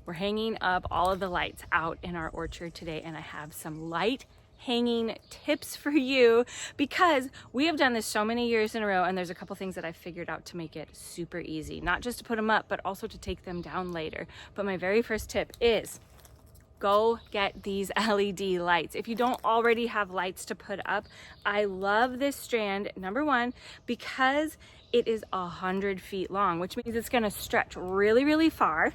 We're hanging up all of the lights out in our orchard today, and I have some light hanging tips for you because we have done this so many years in a row, and there's a couple things that I've figured out to make it super easy, not just to put them up, but also to take them down later. But my very first tip is go get these LED lights. If you don't already have lights to put up, I love this strand, number one, because it is 100 feet long, which means it's gonna stretch really, really far.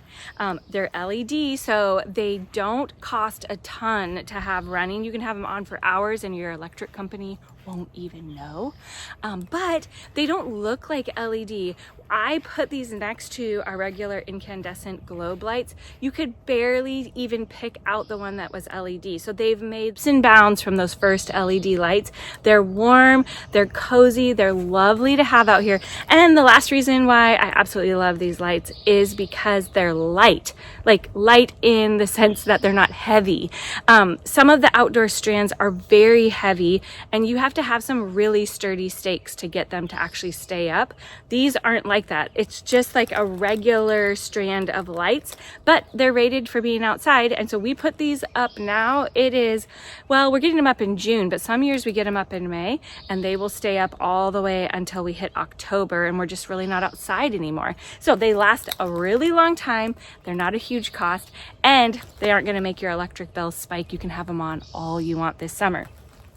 They're LED, so they don't cost a ton to have running. You can have them on for hours and your electric company won't even know. But they don't look like LED. I put these next to our regular incandescent globe lights. You could barely even pick out the one that was LED. So they've made leaps and bounds from those first LED lights. They're warm, they're cozy, they're lovely to have out here. And the last reason why I absolutely love these lights is because they're light, like light in the sense that they're not heavy. Some of the outdoor strands are very heavy, and you have to have some really sturdy stakes to get them to actually stay up. These aren't like that. It's just like a regular strand of lights, but they're rated for being outside. And so we put these up now. It is, well, we're getting them up in June, but some years we get them up in May, and they will stay up all the way until we hit October, and we're just really not outside anymore. So they last a really long time. They're not a huge cost, and they aren't going to make your electric bill spike. You can have them on all you want this summer.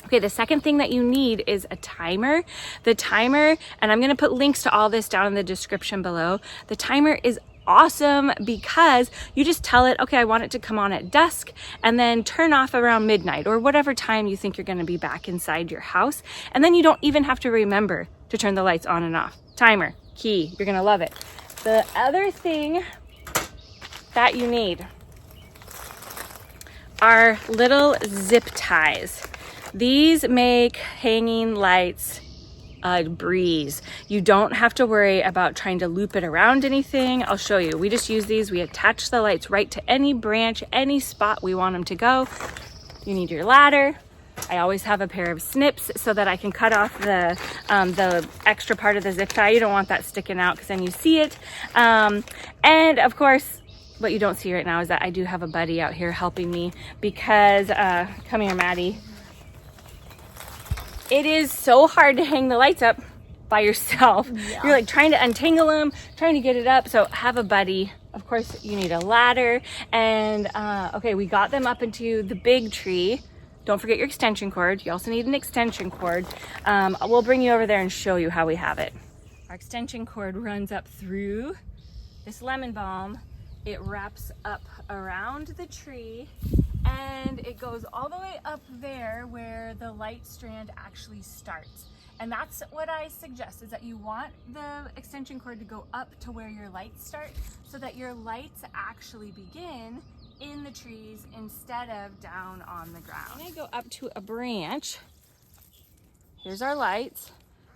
Okay, the second thing that you need is a timer. The timer, and I'm going to put links to all this down in the description below. The timer is awesome because you just tell it, okay, I want it to come on at dusk, and then turn off around midnight or whatever time you think you're going to be back inside your house. And then you don't even have to remember to turn the lights on and off. Timer, key, you're going to love it. The other thing that you need are little zip ties. These make hanging lights a breeze. You don't have to worry about trying to loop it around anything. I'll show you. We just use these. We attach the lights right to any branch, any spot we want them to go. You need your ladder. I always have a pair of snips so that I can cut off the extra part of the zip tie. You don't want that sticking out because then you see it. And of course, what you don't see right now is that I do have a buddy out here helping me because, come here, Maddie. It is so hard to hang the lights up by yourself. Yeah. You're like trying to untangle them, trying to get it up. So have a buddy. Of course, you need a ladder. And okay, we got them up into the big tree. Don't forget your extension cord. You also need an extension cord. We'll bring you over there and show you how we have it. Our extension cord runs up through this lemon balm. It wraps up around the tree, and it goes all the way up there where the light strand actually starts. And that's what I suggest, is that you want the extension cord to go up to where your lights start so that your lights actually begin in the trees instead of down on the ground. I'm gonna go up to a branch. Here's our lights.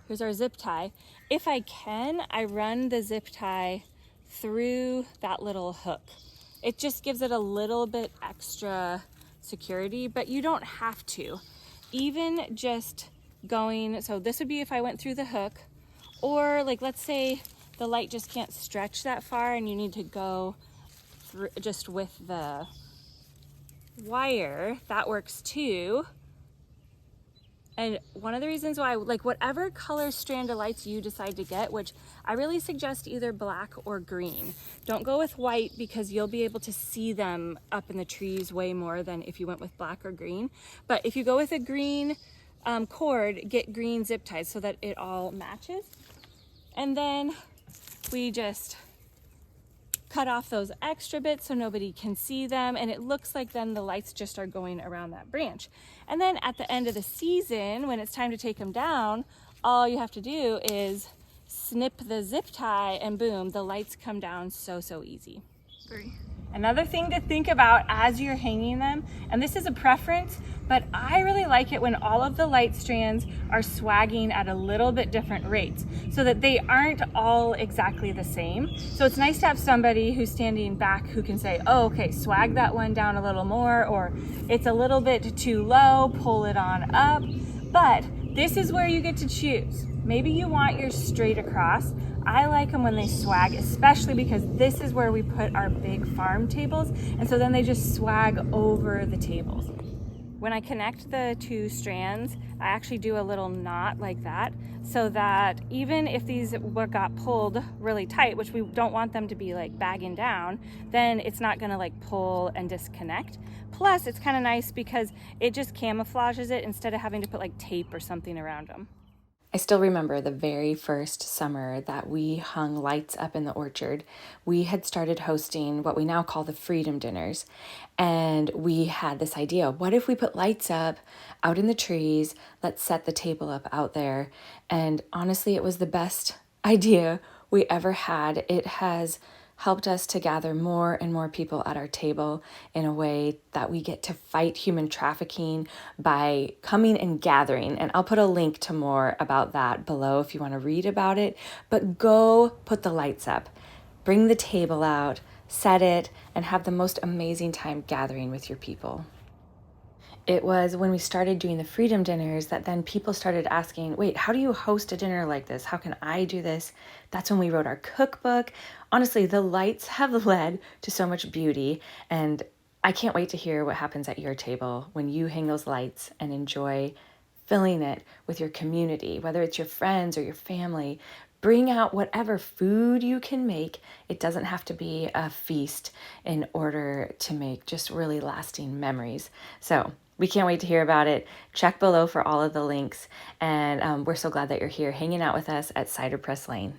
Here's our zip tie. If I can, I run the zip tie through that little hook. It just gives it a little bit extra security, but you don't have to. Even just going, so this would be if I went through the hook, or like let's say the light just can't stretch that far and you need to go through just with the wire, that works too. And one of the reasons why, like whatever color strand of lights you decide to get, which I really suggest either black or green. Don't go with white because you'll be able to see them up in the trees way more than if you went with black or green. But if you go with a green cord, get green zip ties so that it all matches. And then we just cut off those extra bits so nobody can see them, and it looks like then the lights just are going around that branch. And then at the end of the season, when it's time to take them down, all you have to do is snip the zip tie and boom, the lights come down so easy. Agree. Another thing to think about as you're hanging them, and this is a preference, but I really like it when all of the light strands are swagging at a little bit different rates so that they aren't all exactly the same. So it's nice to have somebody who's standing back who can say, oh, okay, swag that one down a little more, or it's a little bit too low, pull it on up. But this is where you get to choose. Maybe you want yours straight across. I like them when they swag, especially because this is where we put our big farm tables, and so then they just swag over the tables. When I connect the two strands, I actually do a little knot like that, so that even if these got pulled really tight, which we don't want them to be like bagging down, then it's not gonna like pull and disconnect. Plus, it's kind of nice because it just camouflages it instead of having to put like tape or something around them. I still remember the very first summer that we hung lights up in the orchard. We had started hosting what we now call the Freedom Dinners. And we had this idea, what if we put lights up out in the trees? Let's set the table up out there. And honestly, it was the best idea we ever had. It has helped us to gather more and more people at our table in a way that we get to fight human trafficking by coming and gathering. And I'll put a link to more about that below if you want to read about it. But go put the lights up, bring the table out, set it, and have the most amazing time gathering with your people. It was when we started doing the Freedom Dinners that then people started asking, wait, how do you host a dinner like this? How can I do this? That's when we wrote our cookbook. Honestly, the lights have led to so much beauty, and I can't wait to hear what happens at your table when you hang those lights and enjoy filling it with your community, whether it's your friends or your family. Bring out whatever food you can make. It doesn't have to be a feast in order to make just really lasting memories. So we can't wait to hear about it. Check below for all of the links. And we're so glad that you're here hanging out with us at Cider Press Lane.